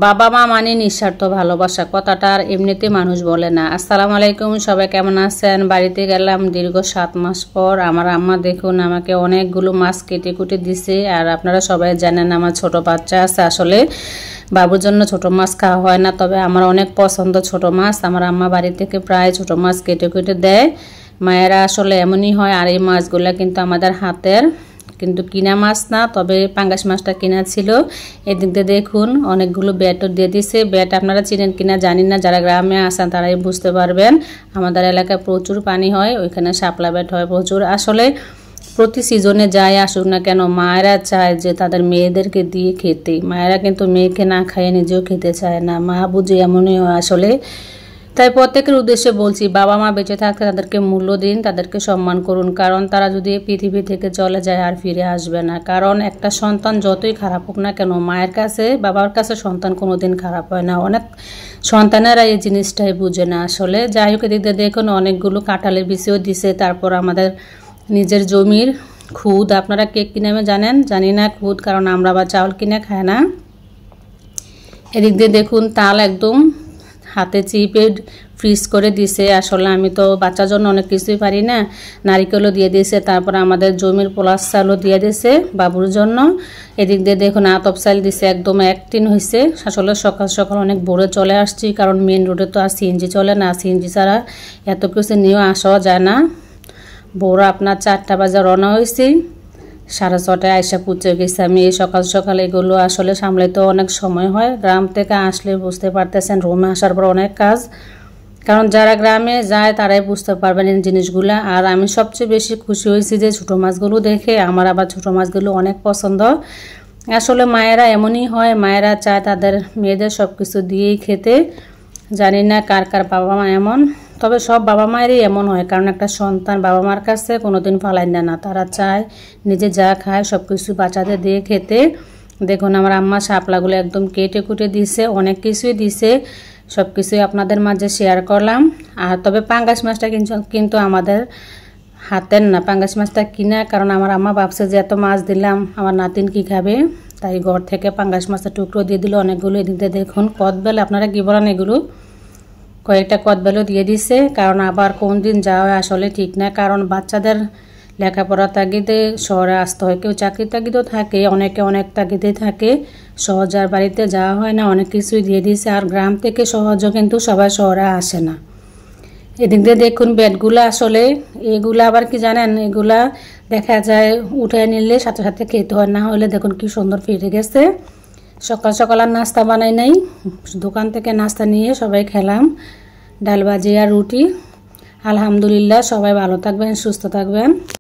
বাবা মা মানে নিঃস্বার্থ ভালোবাসা, কথাটা আর এমনিতে মানুষ বলে না। আসসালামু আলাইকুম, সবাই কেমন আছেন? বাড়িতে গেলাম দীর্ঘ 7 মাস পর। আমার আম্মা দেখুন আমাকে অনেকগুলো মাছ কেটে কুটে দিছে। আর আপনারা সবাই জানেন আমার ছোট বাচ্চা আছে, আসলে বাবুর জন্য ছোট মাছ খাওয়া হয় না, তবে আমার অনেক পছন্দ ছোট মাছ। আমার আম্মা বাড়ি থেকে প্রায় ছোট মাছ কেটে কুটে দেয়। মায়েরা আসলে এমনই হয়। আর এই মাছগুলো কিন্তু আমাদের হাতের, কিন্তু কিনা মাছ না, তবে পাঙ্গাস মাছটা কিনা ছিল। এদিক দিয়ে দেখুন অনেকগুলো ব্যাটও দিয়ে দিছে। ব্যাট আপনারা চিনেন কিনা জানি না, যারা গ্রামে আসেন তারাই বুঝতে পারবেন। আমাদের এলাকায় প্রচুর পানি হয়, ওইখানে শাপলা ব্যাট হয় প্রচুর। আসলে প্রতি সিজনে যায় আসুক না কেন, মায়েরা চায় যে তাদের মেয়েদেরকে দিয়ে খেতে। মায়েরা কিন্তু মেয়েকে না খাইয়ে নিজেও খেতে চায় না, মা বুঝে এমনই হয় আসলে। তাই প্রত্যেকের উদ্দেশ্যে বলছি, বাবা মা বেঁচে থাকতে তাদেরকে মূল্য দিন, তাদেরকে সম্মান করুন, কারণ তারা যদি পৃথিবী থেকে চলে যায় আর ফিরে আসবে না। কারণ একটা সন্তান যতই খারাপ হোক না কেন, মায়ের কাছে বাবার কাছে সন্তান কোনোদিন খারাপ হয় না। অনেক সন্তানেরা এই জিনিসটাই বুঝে না আসলে। যাই হোক, এদিকে দেখুন অনেকগুলো কাঁঠালের বিচিও দিছে। তারপর আমাদের নিজের জমির খুদ, আপনারা কে কি নামে জানেন জানি না, খুদ, কারণ আমরা আবার চাউল কিনে খায় না। এদিক দিয়ে দেখুন তাল একদম হাতে চিপে ফ্রিজ করে দিছে। আসলে আমি তো বাচ্চার জন্য অনেক কিছুই পারি না। নারিকেলও দিয়ে দিয়েছে, তারপর আমাদের জমির পোলাস চালও দিয়ে দিয়েছে বাবুর জন্য। এদিক দিয়ে দেখুন আতপ চাল দিছে, একদম 1 টিন হয়েছে। আসলে সকাল সকাল অনেক ভোরে চলে আসছি, কারণ মেন রোডে তো আর সিএনজি চলে না, সিএনজি ছাড়া এত কিছু নিয়েও আসাও যায় না। ভোর আপনার 4টা বাজে রওনা হয়েছি, 6:30টায় আইসা পৌঁছে গেছি আমি। এই সকাল সকাল এগুলো আসলে সামলাইতে অনেক সময় হয়। গ্রাম থেকে আসলে বুঝতে পারতেছেন, রুমে আসার পর অনেক কাজ, কারণ যারা গ্রামে যায় তারাই বুঝতে পারবেন এই জিনিসগুলো। আর আমি সবচেয়ে বেশি খুশি হয়েছি যে ছোটো মাছগুলো দেখে। আমার আবার ছোটো মাছগুলো অনেক পছন্দ। আসলে মায়েরা এমনই হয়, মায়েরা চায় তাদের মেয়েদের সব কিছু দিয়েই খেতে। জানি না কার কার বাবা মা এমন, তবে সব বাবা মায়েরই এমন হয়, কারণ একটা সন্তান বাবা মার কাছে কোনোদিন ফালাই না। তারা চায় নিজে যা খায় সব কিছু বাচ্চাদের দিয়ে খেতে। দেখুন আমার আম্মা শাপলাগুলো একদম কেটে কুটে দিছে, অনেক কিছুই দিছে। সব কিছুই আপনাদের মাঝে শেয়ার করলাম। আর তবে পাঙ্গাস মাছটা কিন্তু আমাদের হাতের না, পাঙ্গাস মাছটা কিনা, কারণ আমার আম্মা ভাবছে যে এত মাছ দিলাম আমার নাতিন কি খাবে, তাই ঘর থেকে পাঙ্গাস মাছের টুকরো দিয়ে দিল অনেকগুলো। এদিকে দেখুন কদবেল, আপনারা কি বলেন এগুলো, কয়েকটা কদবেলও দিয়ে দিছে, কারণ আবার কোন দিন যাওয়া আসলে ঠিক না। কারণ বাচ্চাদের লেখাপড়ার তাগিদে শহরে আসতে হয়, কেউ চাকরির তাগিদও থাকে, অনেকে অনেক তাগিদে থাকে, সহজ আর বাড়িতে যাওয়া হয় না। অনেক কিছুই দিয়ে দিয়েছে। আর গ্রাম থেকে সহজও কিন্তু সবাই শহরে আসে না। এদিক দিয়ে দেখুন বেডগুলো, আসলে এগুলা আবার কি জানেন, এগুলা দেখা যায় উঠে নিলে সাথে সাথে খেতে হয়, না হলে দেখুন কি সুন্দর ফিরে গেছে। সকাল সকাল আর নাস্তা বানাই নাই, দোকান থেকে নাস্তা নিয়ে সবাই খেলাম, ডাল ভাজি আর রুটি। আলহামদুলিল্লাহ, সবাই ভালো থাকবেন, সুস্থ থাকবেন।